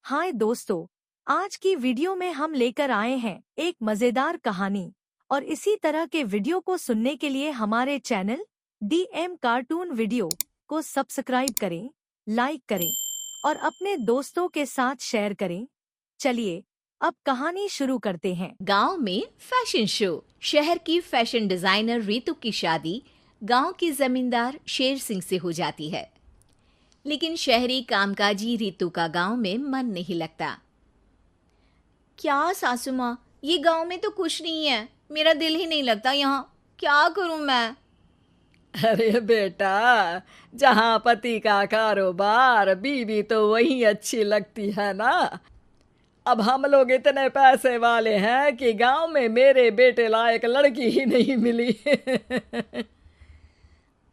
हाय दोस्तों, आज की वीडियो में हम लेकर आए हैं एक मजेदार कहानी। और इसी तरह के वीडियो को सुनने के लिए हमारे चैनल DM कार्टून वीडियो को सब्सक्राइब करें, लाइक करें और अपने दोस्तों के साथ शेयर करें। चलिए अब कहानी शुरू करते हैं। गांव में फैशन शो। शहर की फैशन डिजाइनर रीतू की शादी गांव के जमींदार शेर सिंह से हो जाती है। लेकिन शहरी कामकाजी रीतू का गांव में मन नहीं लगता। क्या सासू माँ, ये गांव में तो कुछ नहीं है, मेरा दिल ही नहीं लगता यहाँ, क्या करूं मैं। अरे बेटा, जहाँ पति का कारोबार बीवी तो वही अच्छी लगती है ना। अब हम लोग इतने पैसे वाले हैं कि गांव में मेरे बेटे लायक लड़की ही नहीं मिली।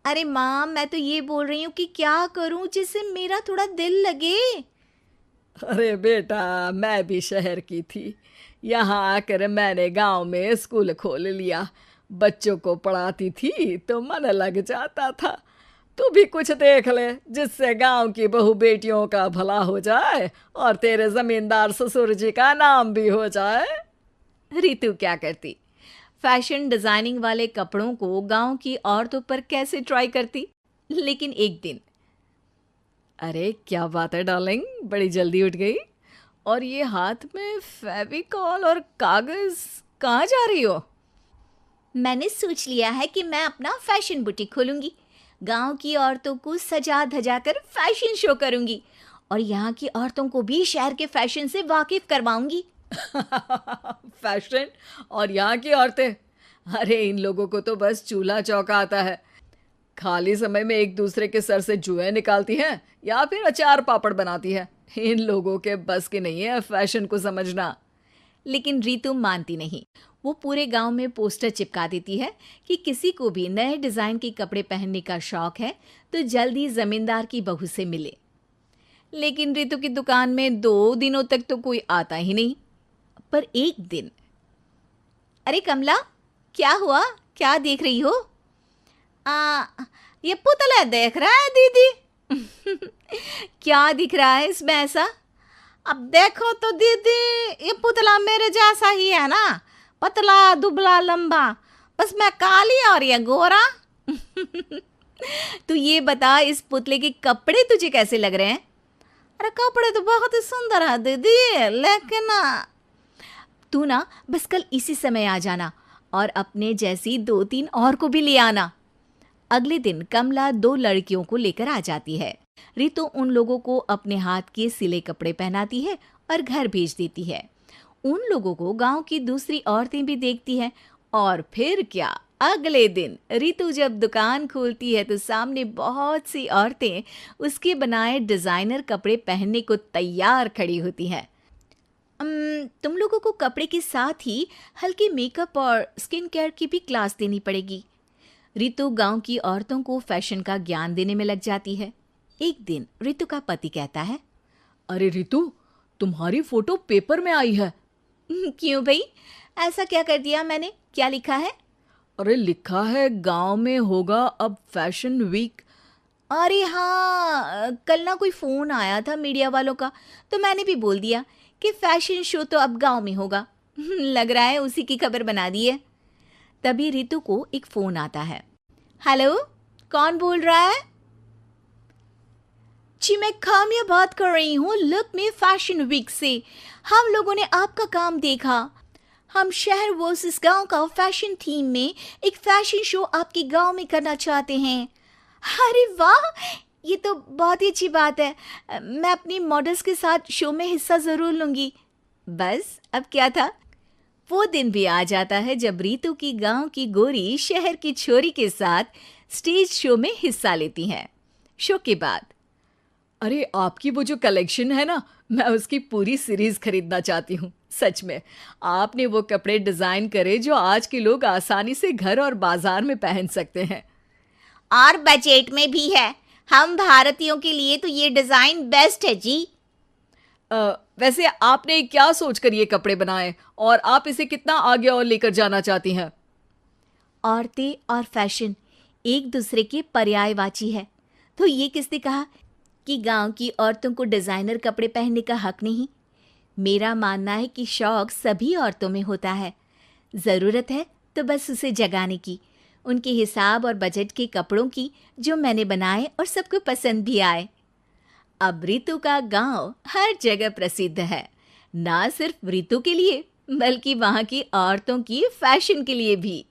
अरे माँ, मैं तो ये बोल रही हूँ कि क्या करूं जिससे मेरा थोड़ा दिल लगे। अरे बेटा, मैं भी शहर की थी। यहाँ आकर मैंने गांव में स्कूल खोल लिया। बच्चों को पढ़ाती थी तो मन लग जाता था। तू भी कुछ देख ले जिससे गांव की बहू बेटियों का भला हो जाए और तेरे जमींदार ससुर जी का नाम भी हो जाए। रीतू क्या करती? फैशन डिजाइनिंग वाले कपड़ों को गांव की औरतों पर कैसे ट्राई करती। लेकिन एक दिन, अरे क्या बात है डार्लिंग, बड़ी जल्दी उठ गई। और ये हाथ में फेविकॉल और कागज, कहाँ जा रही हो? मैंने सोच लिया है कि मैं अपना फैशन बुटीक खोलूंगी। गांव की औरतों को सजा धजा कर फैशन शो करूंगी और यहाँ की औरतों को भी शहर के फैशन से वाकिफ करवाऊंगी। फैशन और यहाँ की औरतें, अरे इन लोगों को तो बस चूल्हा चौका आता है। खाली समय में एक दूसरे के सर से जुएं निकालती हैं या फिर अचार पापड़ बनाती है। इन लोगों के बस की नहीं है फैशन को समझना। लेकिन रीतू मानती नहीं। वो पूरे गांव में पोस्टर चिपका देती है कि किसी को भी नए डिजाइन के कपड़े पहनने का शौक है तो जल्दी जमींदार की बहू से मिले। लेकिन रीतू की दुकान में 2 दिनों तक तो कोई आता ही नहीं। पर एक दिन, अरे कमला, क्या हुआ, क्या देख रही हो? ये पुतला देख रहा है दीदी। क्या दिख रहा है इसमें ऐसा? अब देखो तो दीदी, ये पुतला मेरे जैसा ही है ना, पतला दुबला लंबा, बस मैं काली और ये गोरा। तू ये बता, इस पुतले के कपड़े तुझे कैसे लग रहे हैं? अरे कपड़े तो बहुत ही सुंदर है दीदी, लेकिन तू ना बस कल इसी समय आ जाना और अपने जैसी 2-3 और को भी ले आना। अगले दिन कमला 2 लड़कियों को लेकर आ जाती है। रीतू उन लोगों को अपने हाथ के सिले कपड़े पहनाती है और घर भेज देती है। उन लोगों को गांव की दूसरी औरतें भी देखती हैं। और फिर क्या, अगले दिन रीतू जब दुकान खोलती है तो सामने बहुत सी औरतें उसके बनाए डिजाइनर कपड़े पहनने को तैयार खड़ी होती हैं। तुम लोगों को कपड़े के साथ ही हल्के मेकअप और स्किन केयर की भी क्लास देनी पड़ेगी। रीतू गांव की औरतों को फैशन का ज्ञान देने में लग जाती है। एक दिन रीतू का पति कहता है, अरे रीतू, तुम्हारी फोटो पेपर में आई है। क्यों भाई, ऐसा क्या कर दिया मैंने? क्या लिखा है? अरे लिखा है गांव में होगा अब फैशन वीक। अरे हाँ, कल ना कोई फोन आया था मीडिया वालों का, तो मैंने भी बोल दिया कि फैशन शो तो अब गांव में होगा। लग रहा है उसी की खबर बना दी है। तभी रीतू को एक फोन आता है। हेलो, कौन बोल रहा है? जी मैं काम्या बात कर रही हूँ, लुक में फैशन वीक से। हम लोगों ने आपका काम देखा। हम शहर वर्सेस गांव का फैशन थीम में एक फैशन शो आपके गांव में करना चाहते हैं। अरे वाह, ये तो बहुत ही अच्छी बात है। मैं अपनी मॉडल्स के साथ शो में हिस्सा जरूर लूंगी। बस अब क्या था, वो दिन भी आ जाता है जब रीतू की गांव की गोरी शहर की छोरी के साथ स्टेज शो में हिस्सा लेती हैं। शो के बाद, अरे आपकी वो जो कलेक्शन है ना, मैं उसकी पूरी सीरीज खरीदना चाहती हूँ। सच में आपने वो कपड़े डिजाइन करे जो आज के लोग आसानी से घर और बाजार में पहन सकते हैं। और बजट में भी है। हम भारतीयों के लिए तो ये डिजाइन बेस्ट है जी। वैसे आपने क्या सोचकर ये कपड़े बनाए और आप इसे कितना आगे और लेकर जाना चाहती हैं? औरतें और फैशन एक दूसरे के पर्यायवाची है, तो ये किसने कहा कि गांव की औरतों को डिज़ाइनर कपड़े पहनने का हक नहीं। मेरा मानना है कि शौक सभी औरतों में होता है, ज़रूरत है तो बस उसे जगाने की, उनके हिसाब और बजट के कपड़ों की जो मैंने बनाए और सबको पसंद भी आए। अब रितु का गांव हर जगह प्रसिद्ध है, ना सिर्फ रितु के लिए बल्कि वहाँ की औरतों की फैशन के लिए भी।